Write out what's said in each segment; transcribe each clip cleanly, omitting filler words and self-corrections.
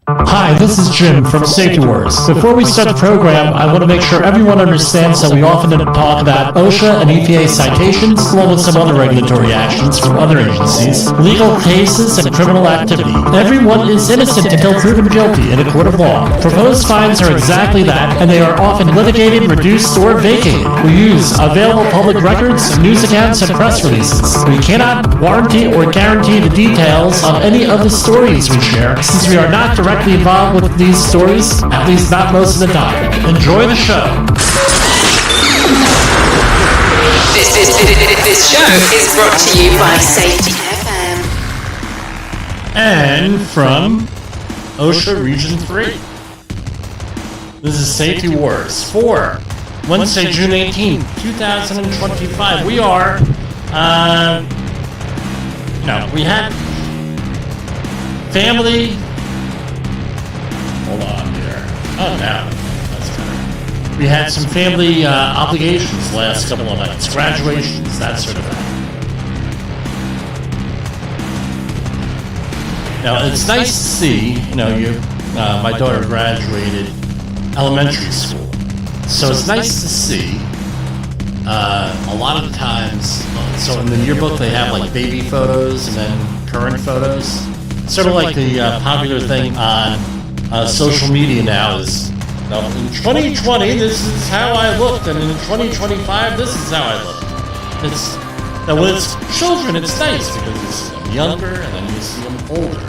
Hi, this is Jim from SAFETYWARS. Before we start the program, I want to make sure everyone understands that we often talk about OSHA and EPA citations, along with some other regulatory actions from other agencies, legal cases, and criminal activity. Everyone is innocent until proven guilty in a court of law. Proposed fines are exactly that, and they are often litigated, reduced, or vacated. We use available public records, news accounts, and press releases. We cannot warranty or guarantee the details of any of the stories we share, since we are not directly involved with these stories, at least not most of the time. Enjoy the show. This show is brought to you by Safety FM. And from OSHA Region 3. This is Safety Wars for Wednesday, June 18, 2025. We are, we had family. Hold on here. Oh, now that's better. We had some family obligations last couple of nights, graduations, that sort of thing. Now it's nice to see, my daughter graduated elementary school, so it's nice to see. A lot of the times, so in the yearbook they have like baby photos and then current photos. Sort of like the popular thing on social media now is, in 2020 this is how I looked, and in 2025 this is how I look. When it's children, it's nice because you see them younger and then you see them older,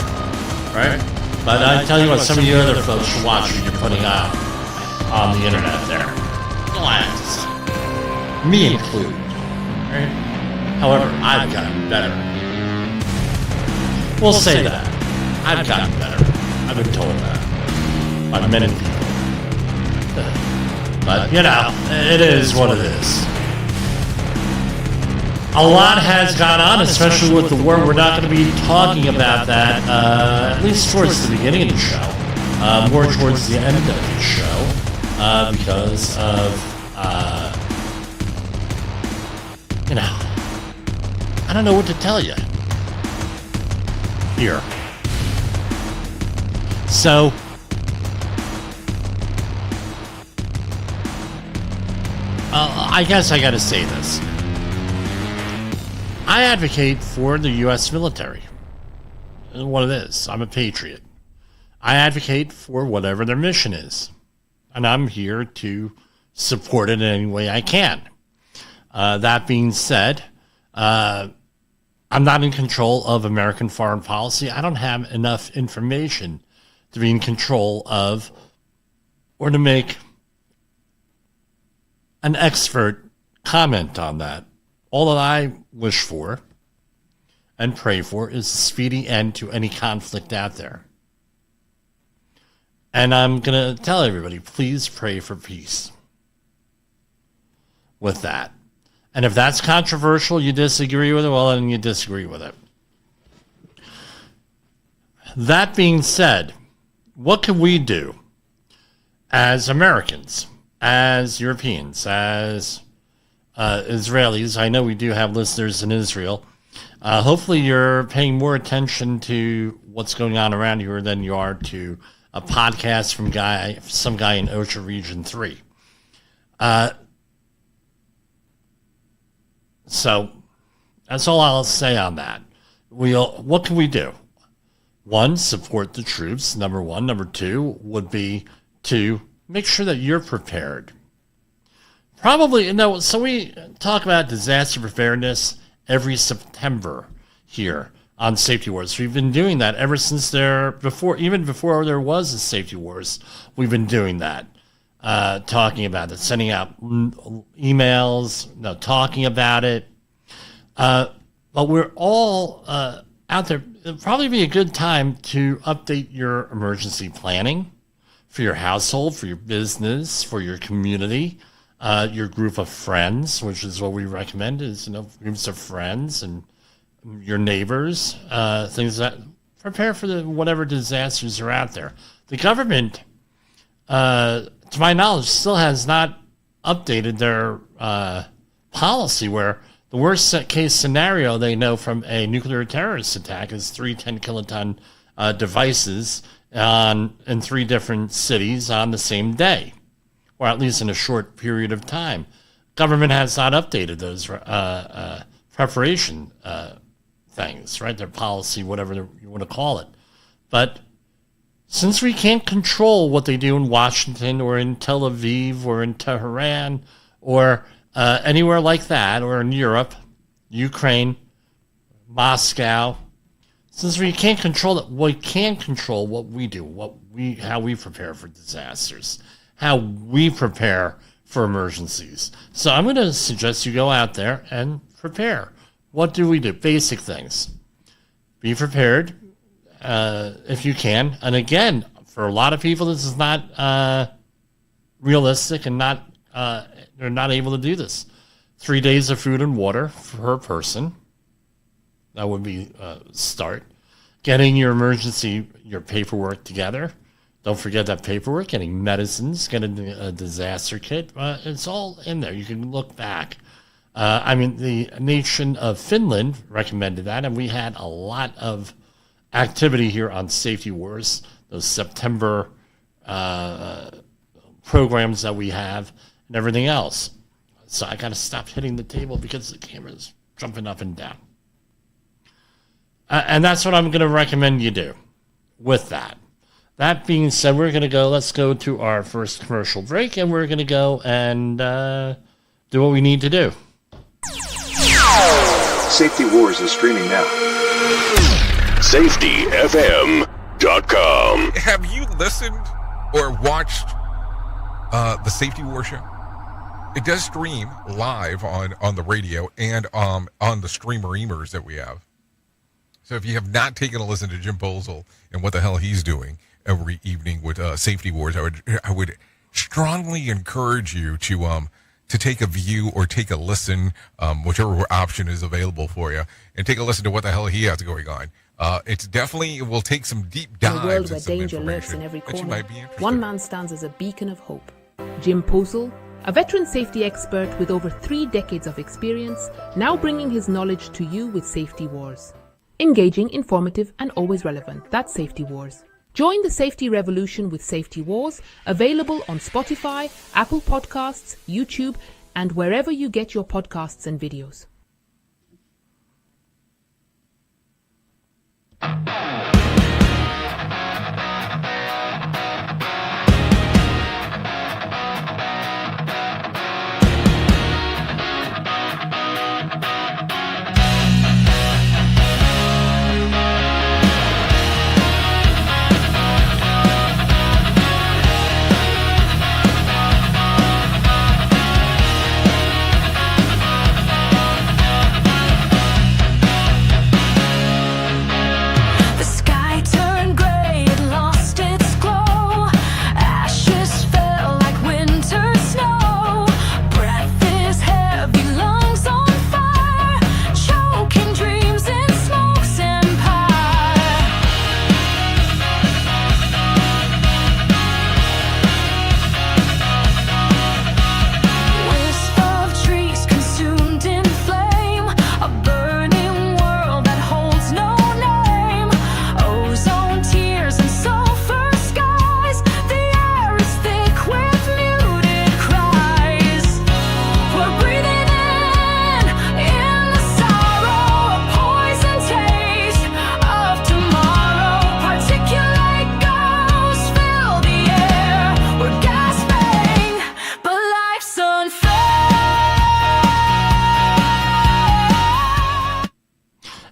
right? But I tell you what, some of you other folks should watch what you're putting on the internet there. You'll have to see. Me included, right? However, I've gotten better. We'll say that. I've gotten better. I've been told that by many people. But, it is what it is. A lot has gone on, especially with the war. We're not going to be talking about that, at least towards the beginning of the show. More towards the end of the show, because of, I don't know what to tell you here. So, I guess I gotta say this. I advocate for the U.S. military. What it is. I'm a patriot. I advocate for whatever their mission is. And I'm here to support it in any way I can. That being said, I'm not in control of American foreign policy. I don't have enough information to be in control of or to make an expert comment on that. All that I wish for and pray for is a speedy end to any conflict out there. And I'm going to tell everybody, please pray for peace with that. And if that's controversial, you disagree with it, well, then you disagree with it. That being said, what can we do as Americans, as Europeans, as Israelis? I know we do have listeners in Israel. Hopefully you're paying more attention to what's going on around here than you are to a podcast from some guy in OSHA Region 3. So that's all I'll say on that. What can we do? One, support the troops, number one. Number two would be to make sure that you're prepared. Probably, so we talk about disaster preparedness every September here on Safety Wars. We've been doing that ever since even before there was a Safety Wars. We've been doing that, talking about it, sending out emails, talking about it. But we're all out there. It'd probably be a good time to update your emergency planning for your household, for your business, for your community, your group of friends, which is what we recommend is, groups of friends and your neighbors, things that prepare for whatever disasters are out there. The government, to my knowledge, still has not updated their policy where the worst case scenario they know from a nuclear terrorist attack is 3 10-kiloton devices in 3 different cities on the same day, or at least in a short period of time. Government has not updated those preparation things, right? Their policy, whatever you want to call it. But since we can't control what they do in Washington or in Tel Aviv or in Tehran or anywhere like that, or in Europe, Ukraine, Moscow, since we can't control it, we can control what we do, how we prepare for disasters, how we prepare for emergencies. So I'm going to suggest you go out there and prepare. What do we do? Basic things. Be prepared if you can. And again, for a lot of people, this is not realistic, and they're not able to do this. 3 days of food and water per person. That would be a start. Getting your paperwork together. Don't forget that paperwork. Getting medicines, getting a disaster kit. It's all in there. You can look back. The nation of Finland recommended that, and we had a lot of activity here on Safety Wars, those September programs that we have and everything else. So I got to stop hitting the table because the camera's jumping up and down. And that's what I'm going to recommend you do with that. That being said, let's go to our first commercial break, and we're going to go and do what we need to do. Safety Wars is streaming now. SafetyFM.com. Have you listened or watched the Safety War show? It does stream live on the radio and on the streamer-emers that we have. So if you have not taken a listen to Jim Posel and what the hell he's doing every evening with Safety Wars, I would strongly encourage you to take a view or take a listen, whichever option is available for you, and take a listen to what the hell he has going on. It will take some deep dives. In a world where danger lurks in every corner, one man stands as a beacon of hope. Jim Posel, a veteran safety expert with over 3 decades of experience, now bringing his knowledge to you with Safety Wars. Engaging, informative, and always relevant. That's Safety Wars. Join the safety revolution with Safety Wars, available on Spotify, Apple Podcasts, YouTube, and wherever you get your podcasts and videos.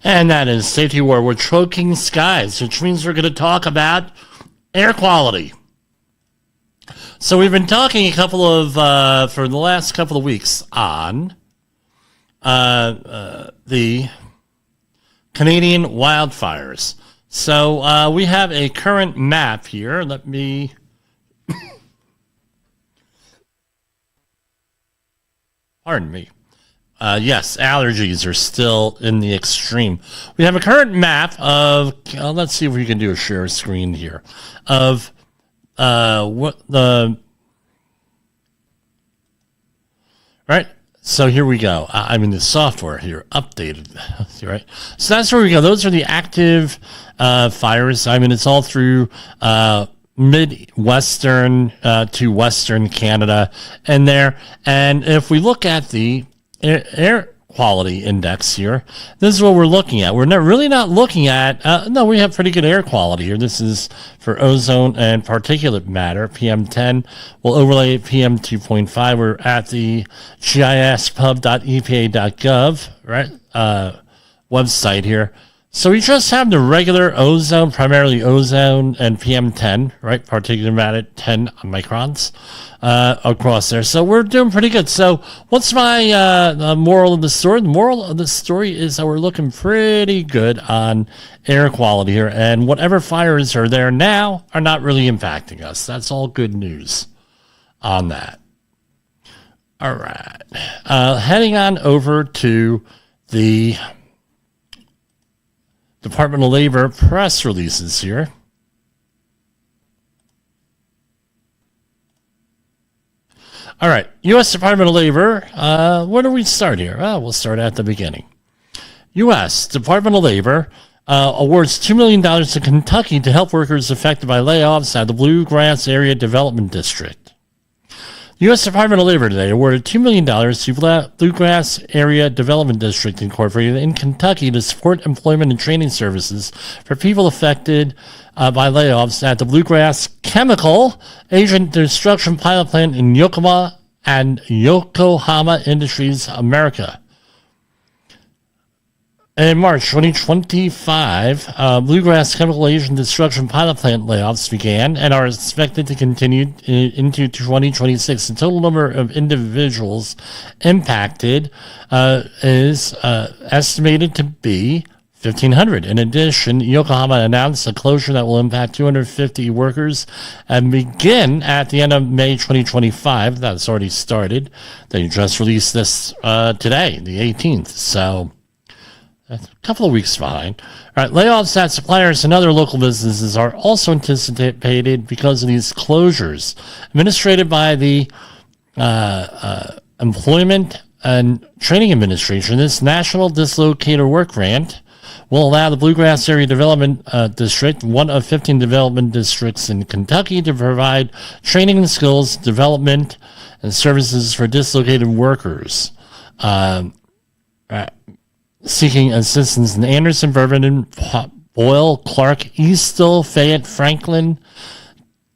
And that is Safety War. We're choking skies, which means we're going to talk about air quality. So we've been talking for the last couple of weeks on the Canadian wildfires. So we have a current map here. Let me... Pardon me. Yes, allergies are still in the extreme. We have a current map of, let's see if we can do a share screen here, of what the, right? So here we go. I mean, the software here updated, right? So that's where we go. Those are the active fires. I mean, it's all through Midwestern to Western Canada and there. And if we look at the air quality index here, this is what we're looking at. We're really not looking at, no, we have pretty good air quality here. This is for ozone and particulate matter, PM10. We'll overlay PM2.5. We're at the gispub.epa.gov, right, website here. So we just have the regular ozone, primarily ozone and PM10, right? Particulate matter 10 microns across there. So we're doing pretty good. So what's my moral of the story? The moral of the story is that we're looking pretty good on air quality here. And whatever fires are there now are not really impacting us. That's all good news on that. All right. Heading on over to the Department of Labor press releases here. All right, U.S. Department of Labor, where do we start here? We'll start at the beginning. U.S. Department of Labor awards $2 million to Kentucky to help workers affected by layoffs at the Bluegrass Area Development District. The U.S. Department of Labor today awarded $2 million to Bluegrass Area Development District Incorporated in Kentucky to support employment and training services for people affected by layoffs at the Bluegrass Chemical Agent Destruction Pilot Plant in Yokohama Industries, America. In March 2025, Bluegrass Chemical Agent Destruction Pilot Plant layoffs began and are expected to continue into 2026. The total number of individuals impacted is estimated to be 1,500. In addition, Yokohama announced a closure that will impact 250 workers and begin at the end of May 2025. That's already started. They just released this today, the 18th. So a couple of weeks behind. All right, layoffs at suppliers and other local businesses are also anticipated because of these closures. Administrated by the Employment and Training Administration, this National Dislocator Work Grant will allow the Bluegrass Area Development District, one of 15 development districts in Kentucky, to provide training and skills development and services for dislocated workers. Seeking assistance in Anderson, Bourbon, Boyle, Clark, Eastville, Fayette, Franklin,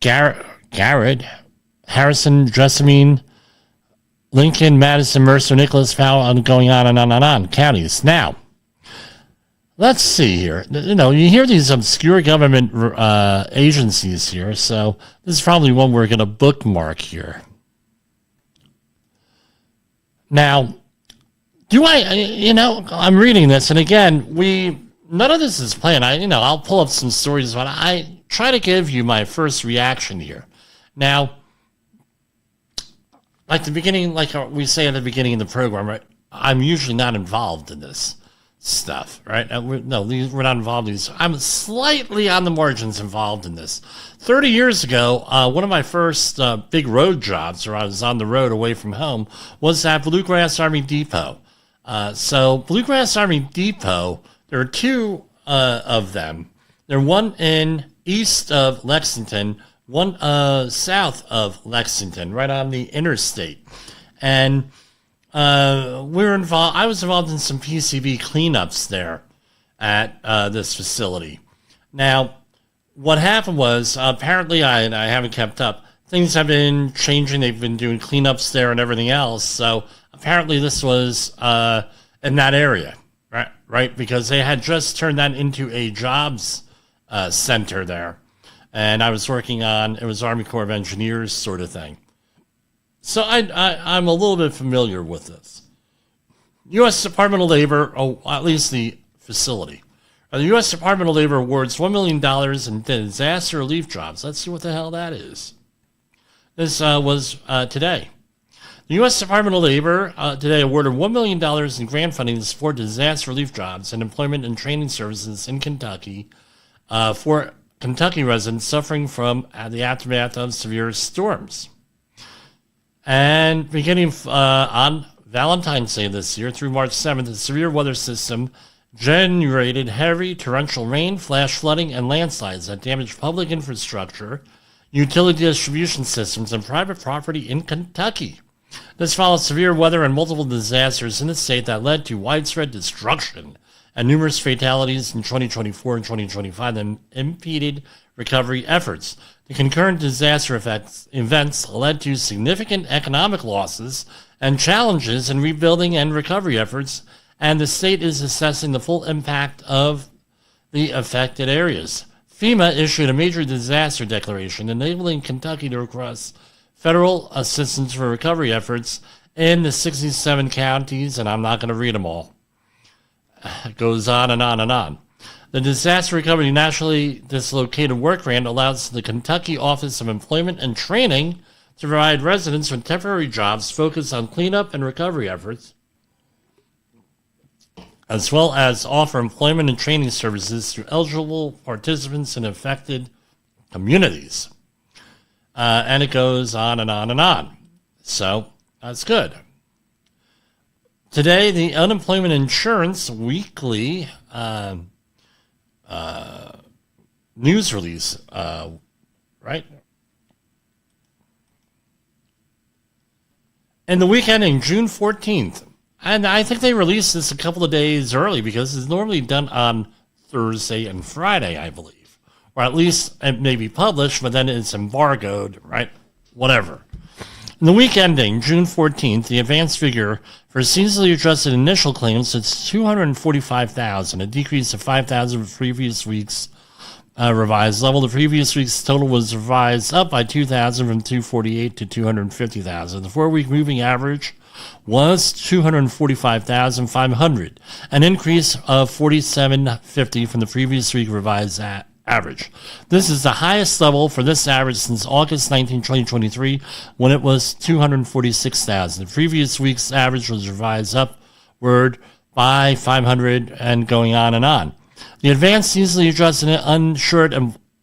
Garrett, Harrison, Jessamine, Lincoln, Madison, Mercer, Nicholas, Powell, and going on and on and on counties. Now, let's see here. You know, you hear these obscure government agencies here, so this is probably one we're going to bookmark here. Now, I'm reading this, and again, none of this is planned. I'll pull up some stories, but I try to give you my first reaction here. Now, like we say at the beginning of the program, right? I'm usually not involved in this stuff, right? We're not involved in these. I'm slightly on the margins involved in this. 30 years ago, one of my first big road jobs, where I was on the road away from home, was at Bluegrass Army Depot. So Bluegrass Army Depot, there are two of them. There's one in east of Lexington, one south of Lexington, right on the interstate. And I was involved in some PCB cleanups there at this facility. Now, what happened was, apparently I haven't kept up. Things have been changing. They've been doing cleanups there and everything else. So apparently this was in that area, right? Because they had just turned that into a jobs center there. And I was working on, it was Army Corps of Engineers sort of thing. So I'm a little bit familiar with this. U.S. Department of Labor, at least the facility. The U.S. Department of Labor awards $1 million in disaster relief jobs. Let's see what the hell that is. This was today. The U.S. Department of Labor today awarded $1 million in grant funding to support disaster relief jobs and employment and training services in Kentucky for Kentucky residents suffering from the aftermath of severe storms. And beginning on Valentine's Day this year through March 7th, a severe weather system generated heavy torrential rain, flash flooding, and landslides that damaged public infrastructure, utility distribution systems, and private property in Kentucky. This followed severe weather and multiple disasters in the state that led to widespread destruction and numerous fatalities in 2024 and 2025 that impeded recovery efforts. The concurrent disaster events led to significant economic losses and challenges in rebuilding and recovery efforts, and the state is assessing the full impact of the affected areas. FEMA issued a major disaster declaration enabling Kentucky to request federal assistance for recovery efforts in the 67 counties, and I'm not going to read them all. It goes on and on and on. The Disaster Recovery Nationally Dislocated Work Grant allows the Kentucky Office of Employment and Training to provide residents with temporary jobs focused on cleanup and recovery efforts, as well as offer employment and training services to eligible participants in affected communities. And it goes on and on and on. So that's good. Today, the Unemployment Insurance Weekly news release, right? And the week ending June 14th. And I think they released this a couple of days early because it's normally done on Thursday and Friday, I believe. Or at least it may be published, but then it's embargoed, right? Whatever. In the week ending June 14th, the advanced figure for seasonally adjusted initial claims is 245,000, a decrease of 5,000 from previous week's revised level. The previous week's total was revised up by 2,000 from 248 to 250,000. The 4-week moving average was 245,500, an increase of 4750 from the previous week revised average. This is the highest level for this average since August 19, 2023, when it was 246,000. The previous week's average was revised upward by 500 and going on and on. The advanced seasonally adjusted uninsured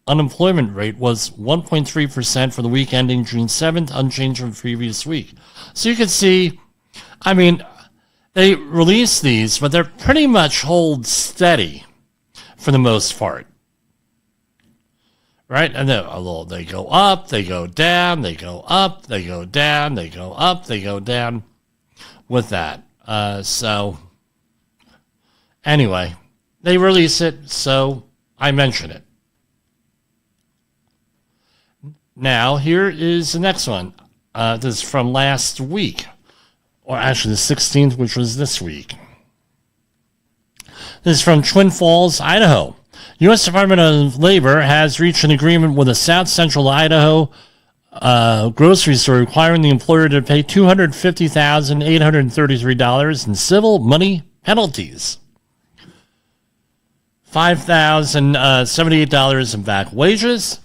unemployment rate was 1.3% for the week ending June 7th, unchanged from the previous week. So you can see, I mean, they release these, but they're pretty much hold steady for the most part. Right? And then they go up, they go down, they go up, they go down, they go up, they go down with that. So, anyway, they release it, so I mention it. Now, here is the next one. This is from last week, or actually the 16th, which was this week. This is from Twin Falls, Idaho. U.S. Department of Labor has reached an agreement with a South Central Idaho grocery store requiring the employer to pay $250,833 in civil money penalties, $5,078 in back wages,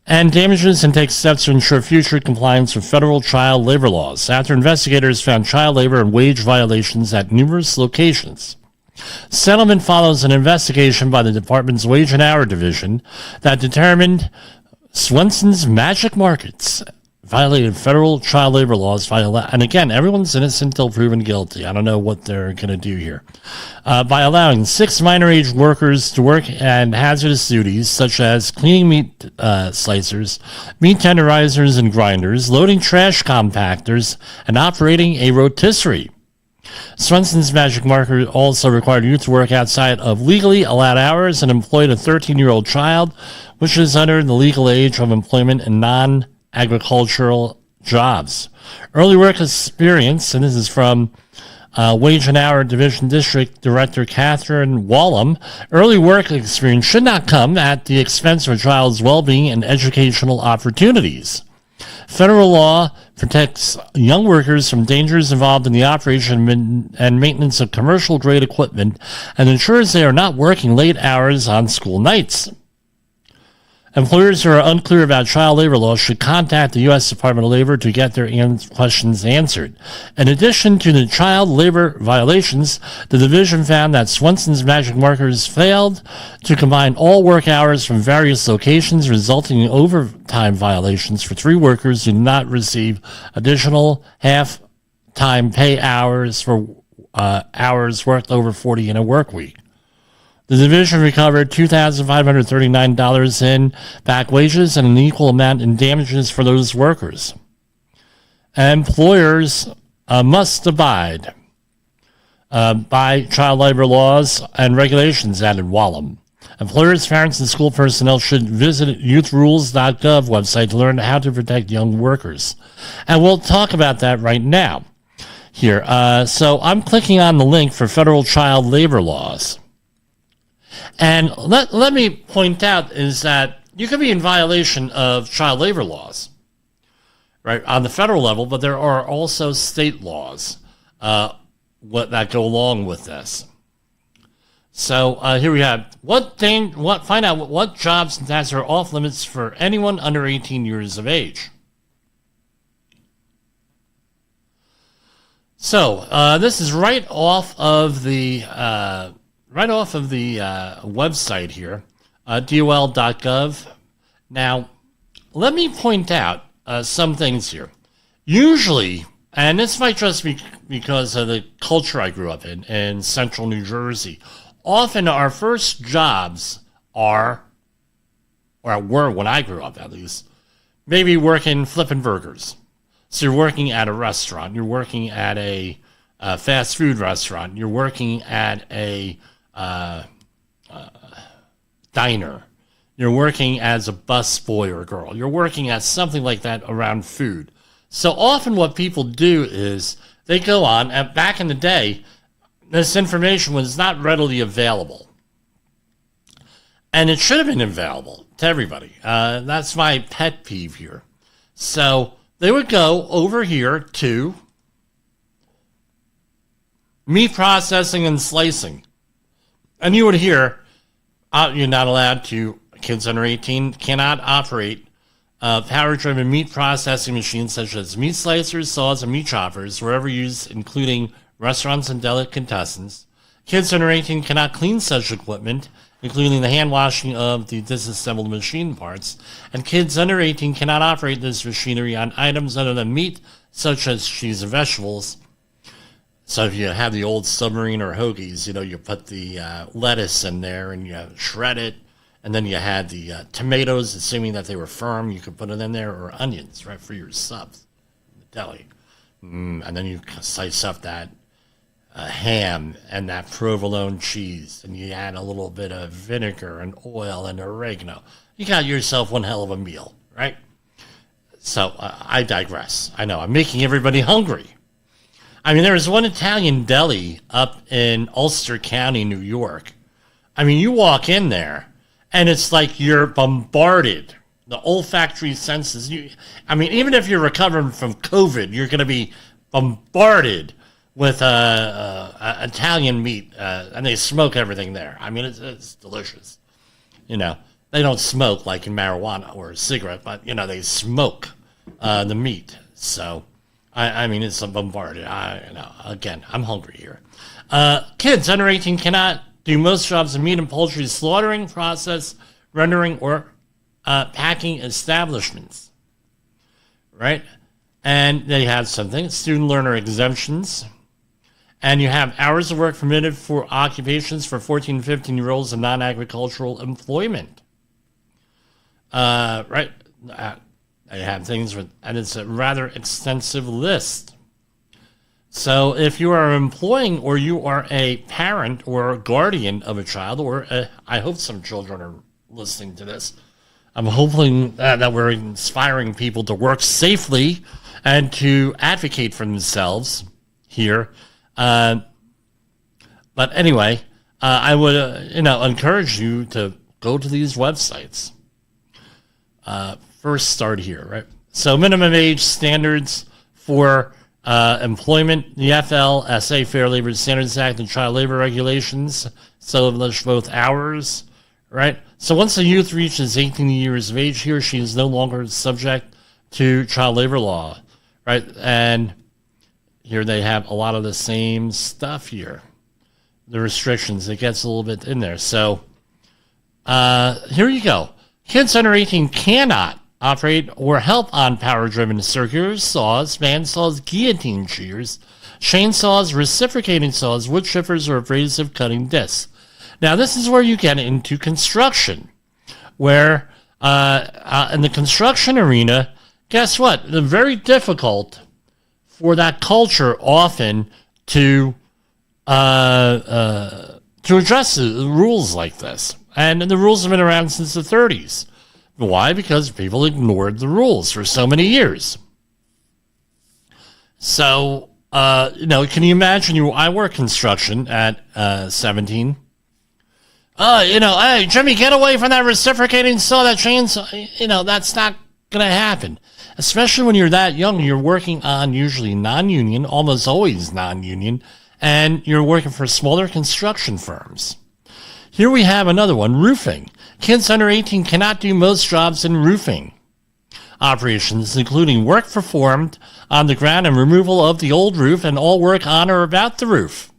and damages, and take steps to ensure future compliance with federal child labor laws after investigators found child labor and wage violations at numerous locations. Settlement follows an investigation by the department's Wage and Hour Division that determined Swenson's Magic Markets violated federal child labor laws. And again, everyone's innocent until proven guilty. I don't know what they're going to do here. By allowing 6 minor-age workers to work in hazardous duties such as cleaning meat slicers, meat tenderizers and grinders, loading trash compactors, and operating a rotisserie. Swenson's Magic Market also required youth to work outside of legally allowed hours and employed a 13-year-old child, which is under the legal age of employment in non-agricultural jobs. Early work experience, and this is from Wage and Hour Division District Director Catherine Wallum, early work experience should not come at the expense of a child's well-being and educational opportunities. Federal law protects young workers from dangers involved in the operation and maintenance of commercial-grade equipment and ensures they are not working late hours on school nights. Employers who are unclear about child labor laws should contact the U.S. Department of Labor to get their questions answered. In addition to the child labor violations, the division found that Swenson's Magic Markers failed to combine all work hours from various locations, resulting in overtime violations for 3 workers who did not receive additional half time pay hours for hours worked over 40 in a work week. The division recovered $2,539 in back wages and an equal amount in damages for those workers. Employers must abide by child labor laws and regulations, added Wallum. Employers, parents, and school personnel should visit youthrules.gov website to learn how to protect young workers. And we'll talk about that right now here. So I'm clicking on the link for federal child labor laws. And let me point out is that you can be in violation of child labor laws, right, on the federal level, but there are also state laws that go along with this. So here we have find out what jobs and tasks are off limits for anyone under 18 years of age. So this is right off of the website here, dol.gov. Now, let me point out some things here. Usually, and this might just be because of the culture I grew up in central New Jersey, often our first jobs were when I grew up at least, maybe working flipping burgers. So you're working at a restaurant, you're working at a fast food restaurant, you're working at a diner, you're working as a bus boy or girl, you're working at something like that around food. So often what people do is they go on, and back in the day, this information was not readily available. And it should have been available to everybody. That's my pet peeve here. So they would go over here to meat processing and slicing. And you would hear, you're not allowed to, kids under 18 cannot operate power-driven meat processing machines such as meat slicers, saws, and meat choppers, wherever used, including restaurants and delicatessens. Kids under 18 cannot clean such equipment, including the hand washing of the disassembled machine parts. And kids under 18 cannot operate this machinery on items other than meat, such as cheese and vegetables. So if you have the old submarine or hoagies, you put the lettuce in there and you shred it. And then you had the tomatoes, assuming that they were firm, you could put it in there, or onions, right, for your subs in the deli. And then you slice up that ham and that provolone cheese, and you add a little bit of vinegar and oil and oregano. You got yourself one hell of a meal, right? So I digress. I know, I'm making everybody hungry. I mean, there was one Italian deli up in Ulster County, New York. I mean, you walk in there, and it's like you're bombarded. The olfactory senses. Even if you're recovering from COVID, you're going to be bombarded with Italian meat, and they smoke everything there. I mean, it's delicious. They don't smoke like in marijuana or a cigarette, but, they smoke the meat. So, it's bombarded. Again, I'm hungry here. Kids under 18 cannot do most jobs in meat and poultry slaughtering, process, rendering, or packing establishments, right? And they have something, student learner exemptions, and you have hours of work permitted for occupations for 14 and 15-year-olds in non-agricultural employment, right? They have things, and it's a rather extensive list. So if you are employing or you are a parent or a guardian of a child, or I hope some children are listening to this, I'm hoping that we're inspiring people to work safely and to advocate for themselves here. But anyway, I would encourage you to go to these websites. First start here, right? So minimum age standards for employment, the FLSA, Fair Labor Standards Act, and Child Labor Regulations establish both hours, right? So once a youth reaches 18 years of age, he or she is no longer subject to child labor law, right? And here they have a lot of the same stuff here. The restrictions, it gets a little bit in there. So here you go. Kids under 18 cannot operate or help on power-driven circular saws, bandsaws, guillotine shears, chainsaws, reciprocating saws, wood chippers, or abrasive cutting discs. Now, this is where you get into construction, where in the construction arena, guess what? It's very difficult for that culture often to address the rules like this. And the rules have been around since the 30s. Why? Because people ignored the rules for so many years. So, can you imagine I work construction at 17. Hey, Jimmy, get away from that reciprocating saw, that chainsaw. That's not going to happen. Especially when you're that young, you're working on usually non-union, almost always non-union, and you're working for smaller construction firms. Here we have another one, roofing. Kids under 18 cannot do most jobs in roofing operations, including work performed on the ground and removal of the old roof and all work on or about the roof.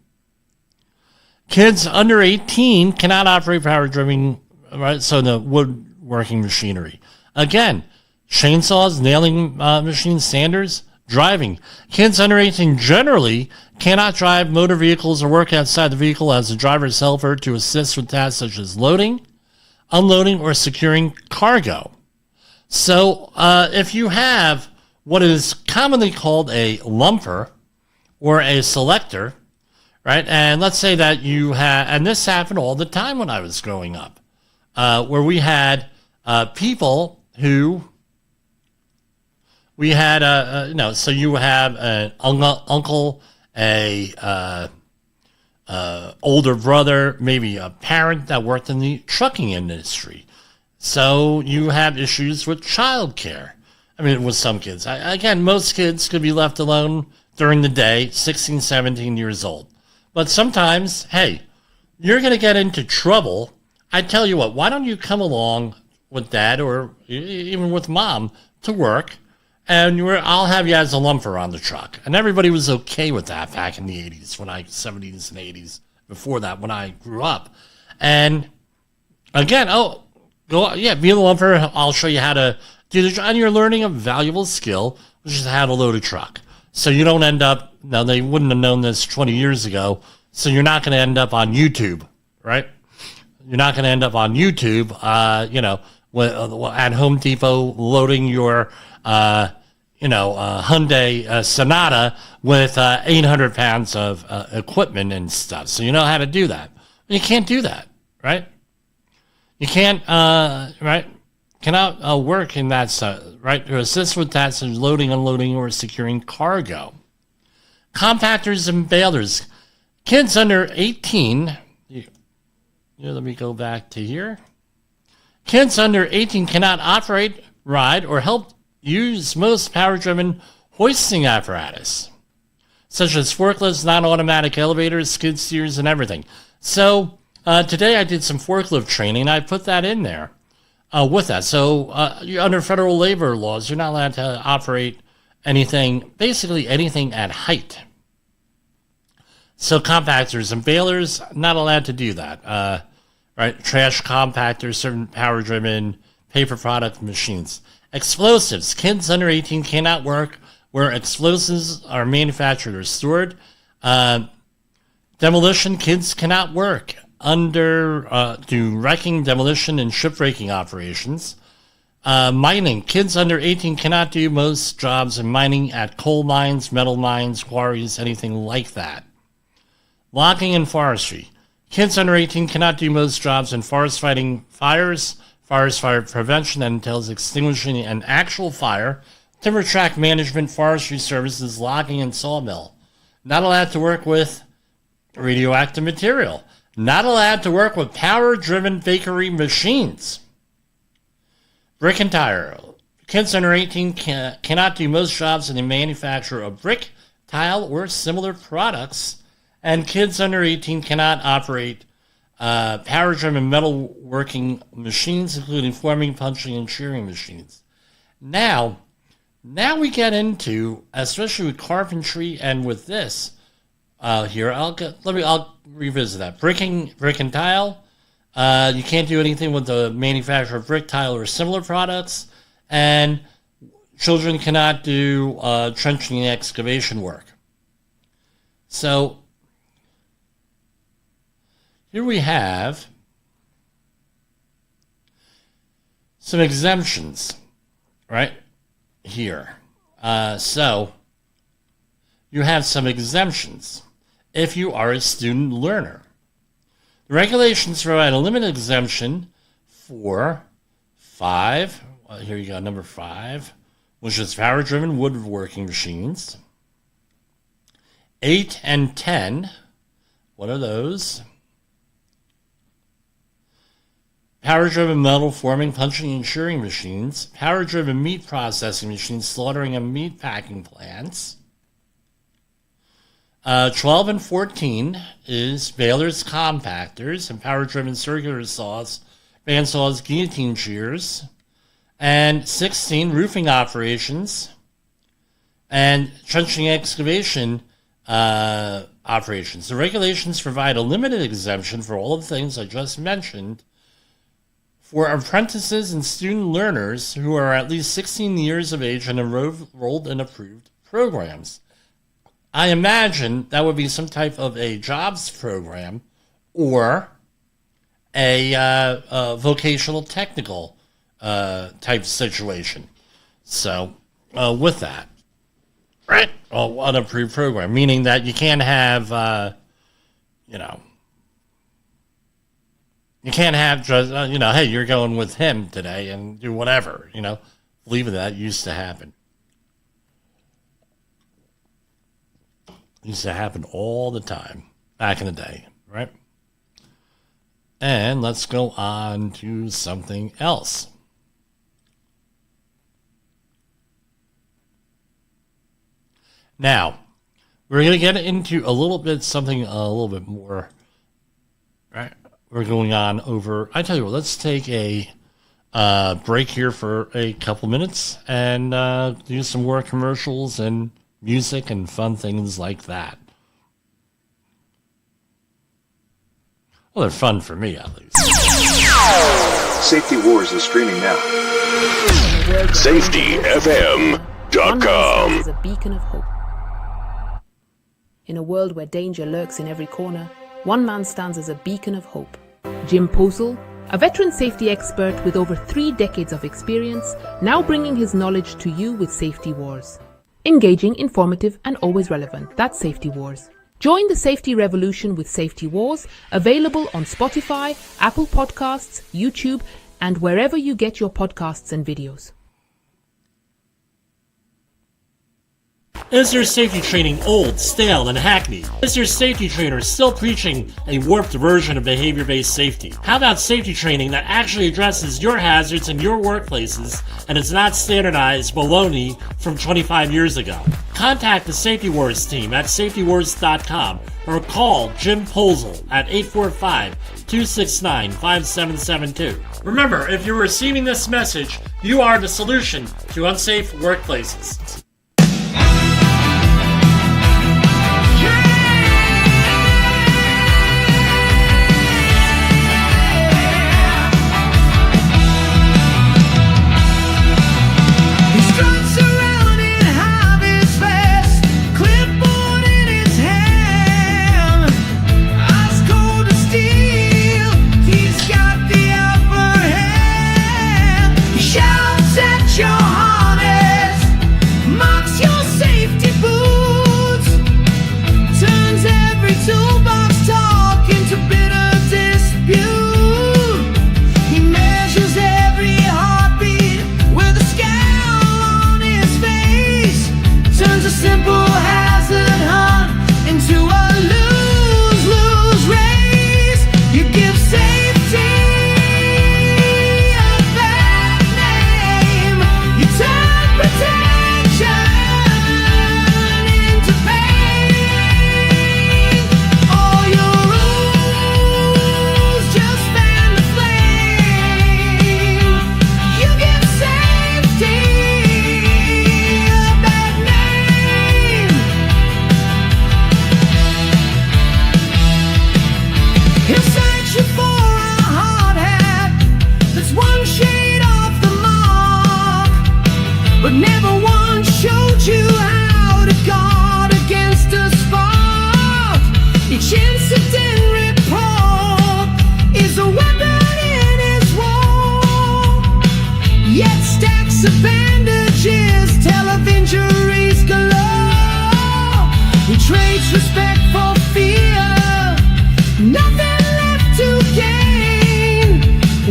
Kids under 18 cannot operate power-driven, right? So the woodworking machinery. Again, chainsaws, nailing machines, sanders, driving. Kids under 18 generally cannot drive motor vehicles or work outside the vehicle as a driver's helper to assist with tasks such as loading, unloading, or securing cargo. So if you have what is commonly called a lumper or a selector, right? And let's say that you had, and this happened all the time when I was growing up, where we had people who, we had, so you have an uncle, a older brother, maybe a parent that worked in the trucking industry. So you have issues with childcare. I mean, with some kids. Again, most kids could be left alone during the day, 16, 17 years old. But sometimes, hey, you're going to get into trouble. I tell you what, why don't you come along with dad or even with mom to work, and I'll have you as a lumper on the truck. And everybody was okay with that back in the 80s, 70s and 80s, before that, when I grew up. And again, be a lumper. I'll show you how to do the job. And you're learning a valuable skill, which is how to load a truck. So you don't end up, now they wouldn't have known this 20 years ago, so you're not going to end up on YouTube, right? You're not going to end up on YouTube, at Home Depot loading your, Hyundai Sonata with 800 pounds of equipment and stuff. So you know how to do that. You can't do that, right? You can't, cannot work in that, right? To assist with tasks of loading, unloading, or securing cargo. Compactors and balers. Kids under 18, let me go back to here. Kids under 18 cannot operate, ride, or help use most power-driven hoisting apparatus, such as forklifts, non-automatic elevators, skid steers, and everything. So today I did some forklift training. I put that in there with that. So you're under federal labor laws, you're not allowed to operate basically anything at height. So compactors and balers, not allowed to do that. Right? Trash compactors, certain power-driven paper product machines. Explosives. Kids under 18 cannot work where explosives are manufactured or stored. Demolition. Kids cannot work do wrecking, demolition, and shipbreaking operations. Mining. Kids under 18 cannot do most jobs in mining at coal mines, metal mines, quarries, anything like that. Logging and forestry. Kids under 18 cannot do most jobs in forest fighting fires, forest fire prevention that entails extinguishing an actual fire, timber tract management, forestry services, logging, and sawmill. Not allowed to work with radioactive material. Not allowed to work with power-driven bakery machines. Brick and tire. Kids under 18 cannot do most jobs in the manufacture of brick, tile, or similar products. And kids under 18 cannot operate power-driven metalworking machines, including forming, punching, and shearing machines. Now we get into, especially with carpentry and with this here. I'll revisit that. Brick and tile. You can't do anything with the manufacture of brick, tile, or similar products. and children cannot do trenching and excavation work. So here we have some exemptions right here. So you have some exemptions if you are a student learner. The regulations provide a limited exemption for 5, here you go, number 5, which is power-driven woodworking machines. 8 and 10, what are those? Power-driven metal forming, punching, and shearing machines. Power-driven meat processing machines, slaughtering and meat packing plants. 12 and 14 is balers, compactors, and power-driven circular saws, bandsaws, guillotine shears. And 16, roofing operations and trenching excavation operations. The regulations provide a limited exemption for all of the things I just mentioned for apprentices and student learners who are at least 16 years of age and enrolled in approved programs. I imagine that would be some type of a jobs program or a vocational technical type situation. So with that, right, an approved program, meaning that you can't have, you can't have just, hey, you're going with him today and do whatever, believe that used to happen. Used to happen all the time back in the day, right? And let's go on to something else. Now, we're going to get into something a little bit more, right? We're going on over, I tell you what, let's take a break here for a couple minutes and do some more commercials and music and fun things like that. Well, they're fun for me, at least. Safety Wars is streaming now. SafetyFM.com. Is a beacon of hope. In a world where danger lurks in every corner, one man stands as a beacon of hope. Jim Posel, a veteran safety expert with over 3 decades of experience, now bringing his knowledge to you with Safety Wars. Engaging, informative, and always relevant. That's Safety Wars. Join the safety revolution with Safety Wars, available on Spotify, Apple Podcasts, YouTube, and wherever you get your podcasts and videos. Is your safety training old, stale, and hackneyed? Is your safety trainer still preaching a warped version of behavior-based safety? How about safety training that actually addresses your hazards in your workplaces and is not standardized baloney from 25 years ago? Contact the Safety Wars team at safetywars.com or call Jim Posel at 845-269-5772. Remember, if you're receiving this message, you are the solution to unsafe workplaces. Your harness but never once showed you how to guard against a spark. Each incident report is a weapon in his war. Yet stacks of bandages tell of injuries galore. He trades respect for fear, nothing left to gain.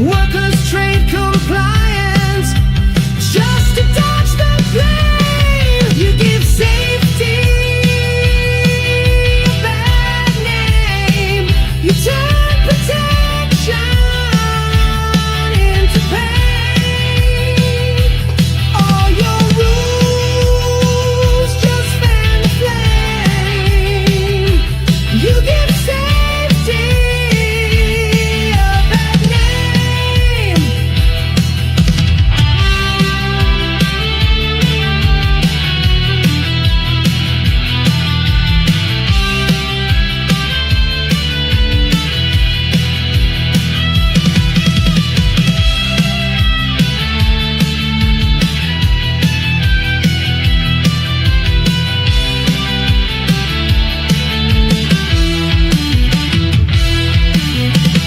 Workers trade compliance just to dodge the blame. You give safety a bad name. You turn protection into pain. All your rules just fan the flame. You give safety a bad name.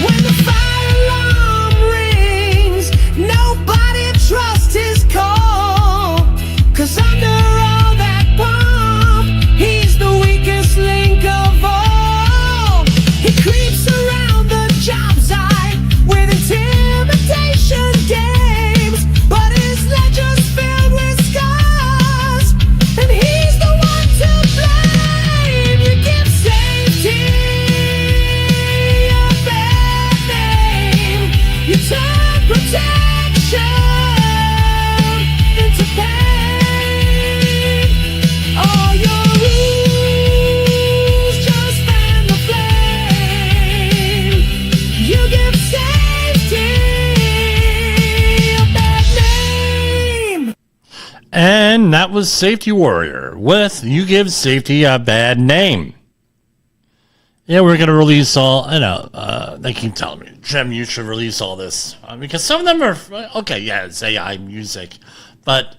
When the fire alarm rings, nobody trusts his call. 'Cause under all that pomp, he's the weakest link of all. He creeps around the job site with intimidation games, but his ledger's filled with scars, and he's the one to blame. You give safety a bad name. You turn protection into pain. All your rules just fan the flame. You give safety a bad name. And that was Safety Warrior with You Give Safety a Bad Name. Yeah, we're going to release all, they keep telling me, Jim, you should release all this. Because some of them are, okay, yeah, it's AI music, but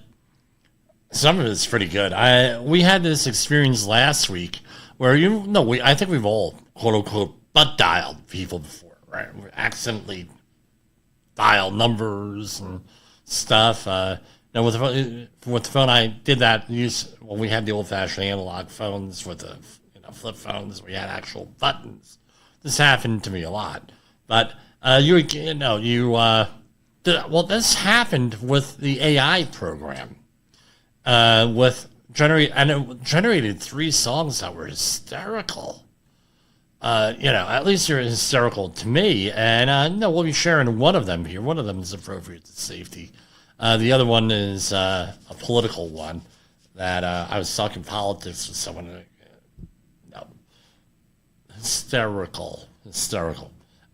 some of it's pretty good. We had this experience last week where, I think we've all, quote unquote, butt dialed people before, right? We accidentally dial numbers and stuff. With the phone, I did that when we had the old-fashioned analog phones with the flip phones. We had actual buttons. This happened to me a lot, but this happened with the AI program. It generated 3 songs that were hysterical. At least they're hysterical to me, and we'll be sharing one of them here. One of them is appropriate to safety. The other one is a political one that I was talking politics with someone. Hysterical.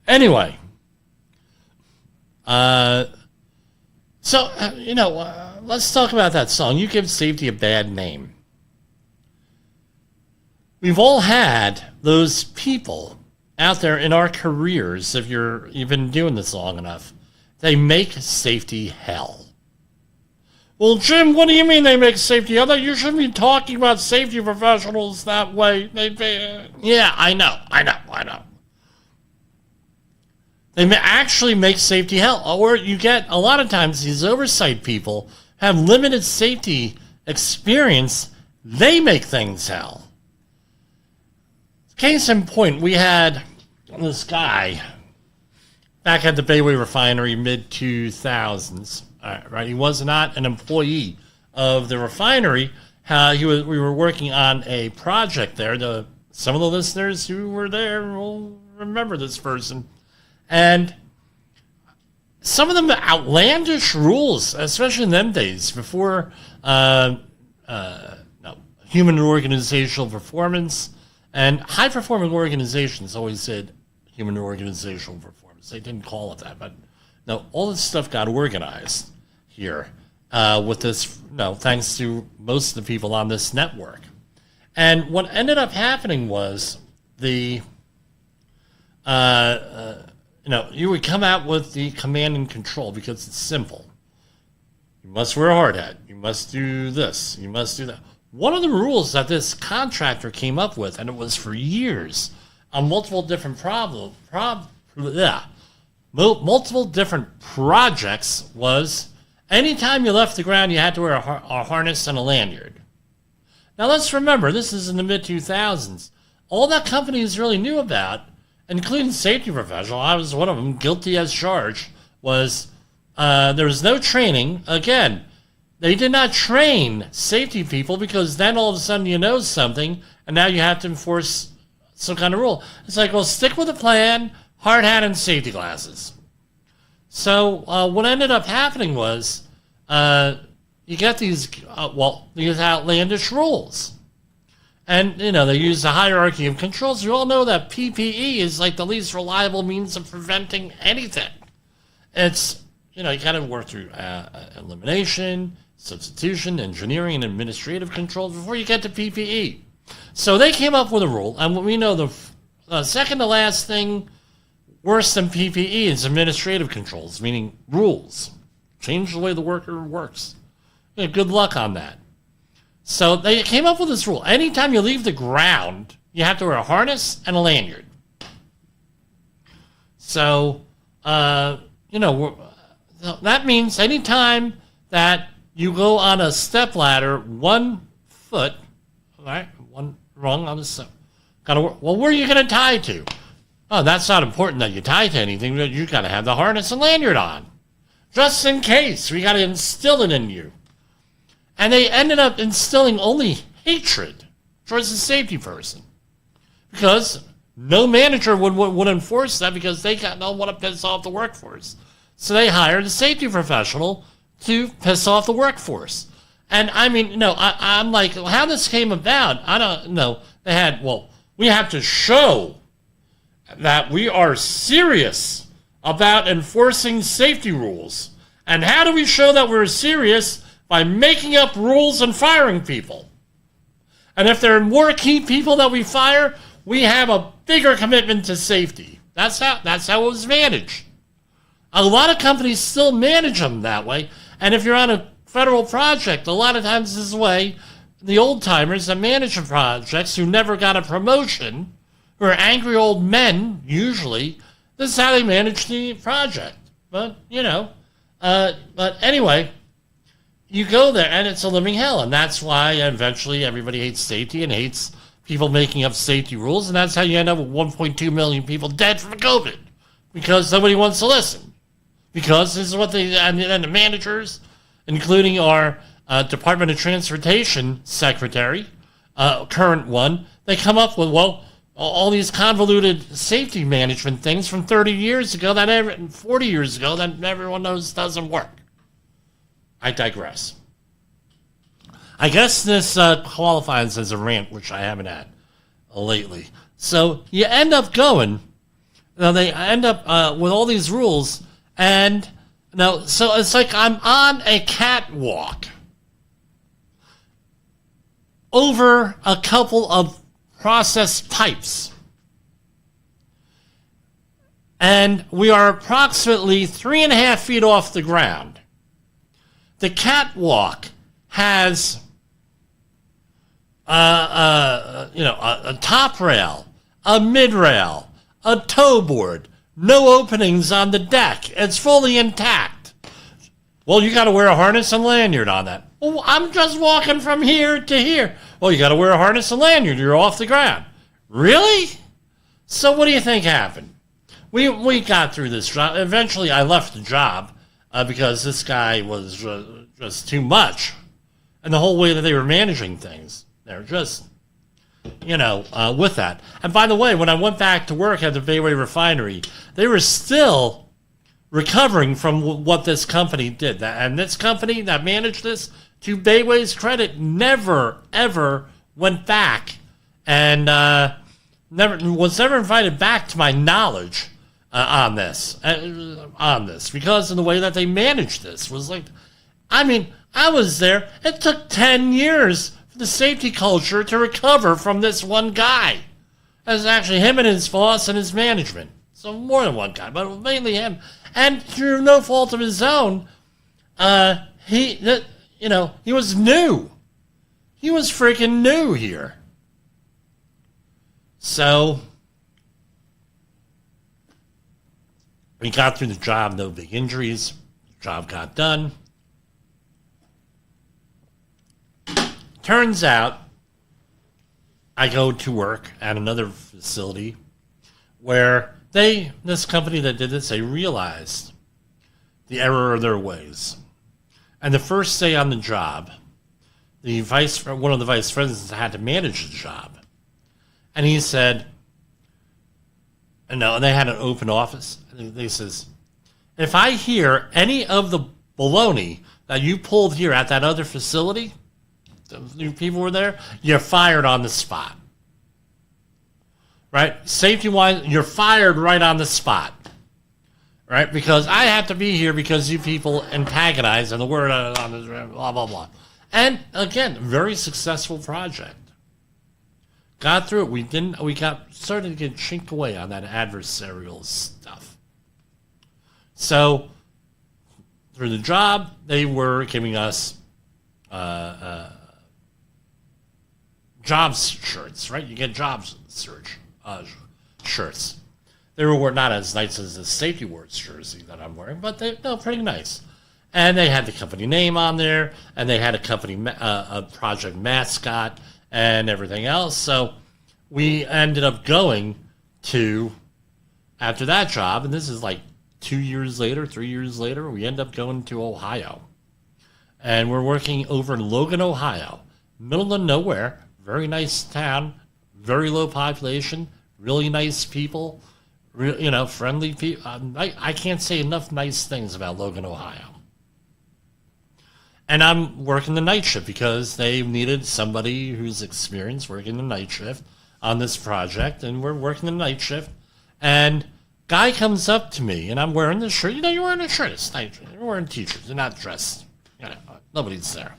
Anyway, let's talk about that song. You Give Safety a Bad Name. We've all had those people out there in our careers, if you've been doing this long enough, they make safety hell. Well, Jim, what do you mean they make safety hell? You shouldn't be talking about safety professionals that way. Yeah, I know. They may actually make safety hell. Or you get, a lot of times, these oversight people have limited safety experience. They make things hell. Case in point, we had this guy back at the Bayway Refinery, mid-2000s. Right, he was not an employee of the refinery. We were working on a project there. Some of the listeners who were there will remember this person. And some of them outlandish rules, especially in them days, before human and organizational performance. And high-performing organizations always said human and organizational performance. They didn't call it that, but no, all this stuff got organized here with this, thanks to most of the people on this network. And what ended up happening was you would come out with the command and control because it's simple. You must wear a hard hat. You must do this. You must do that. One of the rules that this contractor came up with, and it was for years, on multiple different multiple different projects, was anytime you left the ground, you had to wear a harness and a lanyard. Now let's remember, this is in the mid-2000s. All that companies really knew about, including safety professional, I was one of them, guilty as charged, was there was no training. Again, they did not train safety people because then all of a sudden you know something and now you have to enforce some kind of rule. It's like, well, stick with the plan, hard hat and safety glasses. So what ended up happening was you get these outlandish rules. And, they use the hierarchy of controls. You all know that PPE is like the least reliable means of preventing anything. It's, you got to work through elimination, substitution, engineering, and administrative controls before you get to PPE. So they came up with a rule, and we know the second to last thing worse than PPE is administrative controls, meaning rules. Change the way the worker works. Good luck on that. So they came up with this rule. Anytime you leave the ground, you have to wear a harness and a lanyard. So, that means anytime that you go on a stepladder 1 foot, right, one rung on the step, well, where are you going to tie to? Oh, that's not important that you tie to anything, but you got to have the harness and lanyard on. Just in case. We got to instill it in you. And they ended up instilling only hatred towards the safety person. Because no manager would enforce that because they don't want to piss off the workforce. So they hired a safety professional to piss off the workforce. And I mean, I'm like, how this came about, I don't know. They had, we have to show that we are serious about enforcing safety rules. And how do we show that we're serious? By making up rules and firing people. And if there are more key people that we fire, we have a bigger commitment to safety. That's how it was managed. A lot of companies still manage them that way. And if you're on a federal project, a lot of times this is the way the old timers that manage the projects who never got a promotion, who are angry old men, usually, this is how they manage the project. But, but anyway, you go there and it's a living hell. And that's why eventually everybody hates safety and hates people making up safety rules. And that's how you end up with 1.2 million people dead from COVID. Because nobody wants to listen. Because this is what and the managers, including our Department of Transportation secretary, current one, they come up with, all these convoluted safety management things from 30 years ago, 40 years ago, that everyone knows doesn't work. I digress. I guess this qualifies as a rant, which I haven't had lately. So you end up they end up with all these rules, and so it's like I'm on a catwalk over a couple of process pipes. And we are approximately 3.5 feet off the ground. The catwalk has a top rail, a mid rail, a toe board, no openings on the deck. It's fully intact. Well, you got to wear a harness and lanyard on that. Well, I'm just walking from here to here. Well, you got to wear a harness and lanyard. You're off the ground. Really? So what do you think happened? We got through this job. Eventually, I left the job because this guy was just too much. And the whole way that they were managing things, they're just, with that. And by the way, when I went back to work at the Bayway Refinery, they were still recovering from what this company did. And this company that managed this, to Bayway's credit, never, ever went back and was never invited back, to my knowledge, on this because of the way that they managed this. Was like, I was there. It took 10 years for the safety culture to recover from this one guy. It was actually him and his boss and his management. So more than one guy, but mainly him. And through no fault of his own, he was new. He was freaking new here. So we got through the job, no big injuries. The job got done. Turns out I go to work at another facility where this company that did this, they realized the error of their ways. And the first day on the job, one of the vice presidents had to manage the job. And he said, and they had an open office. And he says, if I hear any of the baloney that you pulled here at that other facility, the people were there, you're fired on the spot. Right? Safety-wise, you're fired right on the spot. Right? Because I have to be here because you people antagonize, and the word on this, blah, blah, blah. And, again, very successful project. Got through it. We started to get chinked away on that adversarial stuff. So, through the job, they were giving us jobs shirts, right? You get jobs shirts. They were not as nice as the SAFETYWARS jersey that I'm wearing, but they're pretty nice. And they had the company name on there, and they had a company a project mascot and everything else. So we ended up going to, after that job, and this is like 3 years later, we end up going to Ohio. And we're working over in Logan, Ohio, middle of nowhere, very nice town, very low population, really nice people, friendly people. I can't say enough nice things about Logan, Ohio. And I'm working the night shift because they needed somebody who's experienced working the night shift on this project, and we're working the night shift. And guy comes up to me, and I'm wearing this shirt. You're wearing a shirt. It's night. You're wearing t-shirts. You're not dressed. Nobody's there.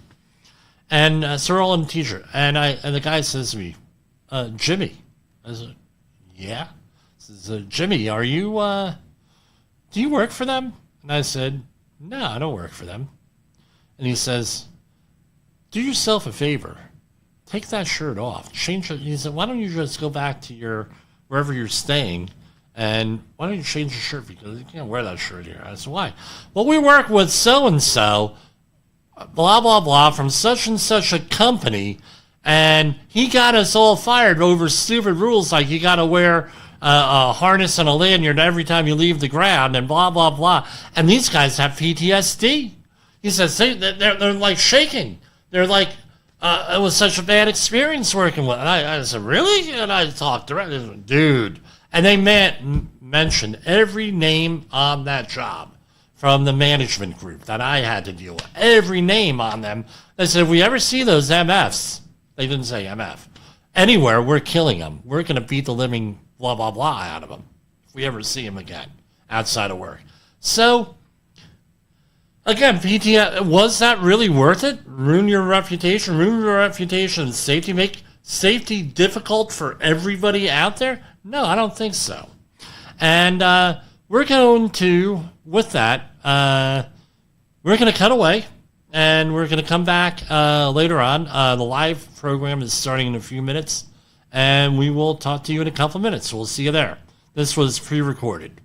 And so we're all in t-shirt. And the guy says to me, Jimmy. I said, yeah. He says, Jimmy, are you, do you work for them? And I said, no, I don't work for them. And he says, do yourself a favor. Take that shirt off. Change it. He said, why don't you just go back to wherever you're staying, and why don't you change your shirt, because you can't wear that shirt here. I said, why? Well, we work with so-and-so, blah, blah, blah, from such and such a company, and he got us all fired over stupid rules like you got to wear a harness and a lanyard every time you leave the ground, and blah, blah, blah. And these guys have PTSD. He says they're like shaking. They're like, it was such a bad experience working with. And I said, really? And I talked directly, dude. And they mentioned every name on that job from the management group that I had to deal with. Every name on them. They said, if we ever see those MFs, they didn't say MF, anywhere, we're killing them. We're going to beat the living blah, blah, blah out of them if we ever see them again outside of work. So, again, was that really worth it? Ruin your reputation in safety, make safety difficult for everybody out there? No, I don't think so. And we're going to, with that, we're going to cut away, and we're going to come back later on. The live program is starting in a few minutes, and we will talk to you in a couple of minutes. So we'll see you there. This was pre-recorded.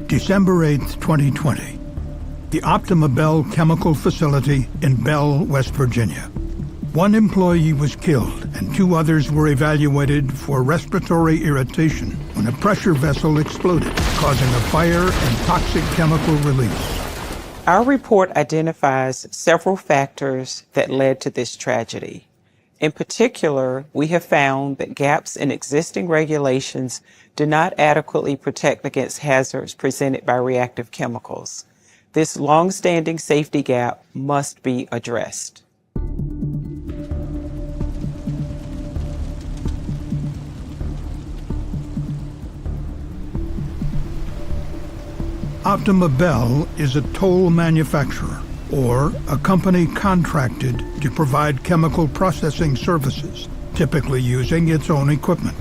December 8th, 2020. The Optima Bell Chemical Facility in Bell, West Virginia. One employee was killed and 2 others were evaluated for respiratory irritation when a pressure vessel exploded, causing a fire and toxic chemical release. Our report identifies several factors that led to this tragedy. In particular, we have found that gaps in existing regulations do not adequately protect against hazards presented by reactive chemicals. This long-standing safety gap must be addressed. Optima Bell is a toll manufacturer. or a company contracted to provide chemical processing services, typically using its own equipment.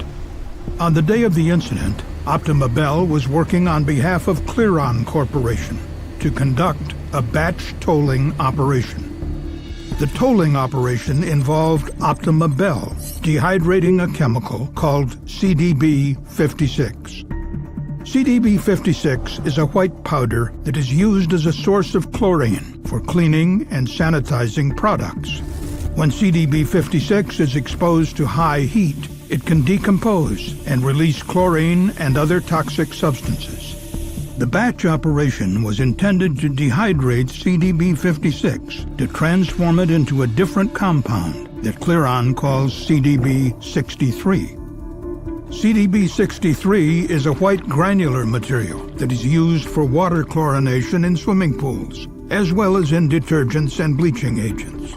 On the day of the incident, Optima Bell was working on behalf of Clearon Corporation to conduct a batch tolling operation. The tolling operation involved Optima Bell dehydrating a chemical called CDB56. CDB56 is a white powder that is used as a source of chlorine for cleaning and sanitizing products. When CDB56 is exposed to high heat, it can decompose and release chlorine and other toxic substances. The batch operation was intended to dehydrate CDB56 to transform it into a different compound that Clearon calls CDB63. CDB63 is a white granular material that is used for water chlorination in swimming pools, as well as in detergents and bleaching agents.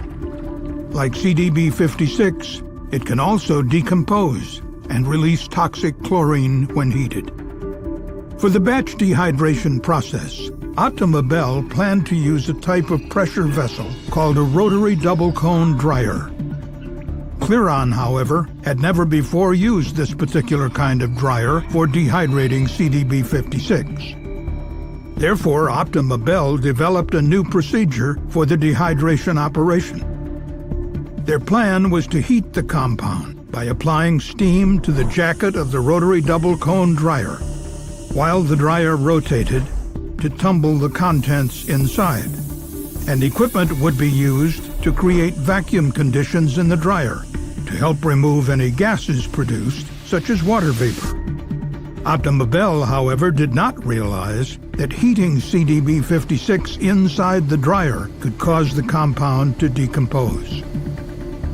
Like CDB56, it can also decompose and release toxic chlorine when heated. For the batch dehydration process, Optima Bell planned to use a type of pressure vessel called a rotary double cone dryer. Clearon, however, had never before used this particular kind of dryer for dehydrating CDB56. Therefore, Optima Bell developed a new procedure for the dehydration operation. Their plan was to heat the compound by applying steam to the jacket of the rotary double cone dryer, while the dryer rotated to tumble the contents inside. And equipment would be used to create vacuum conditions in the dryer to help remove any gases produced, such as water vapor. Optima Bell, however, did not realize that heating CDB56 inside the dryer could cause the compound to decompose.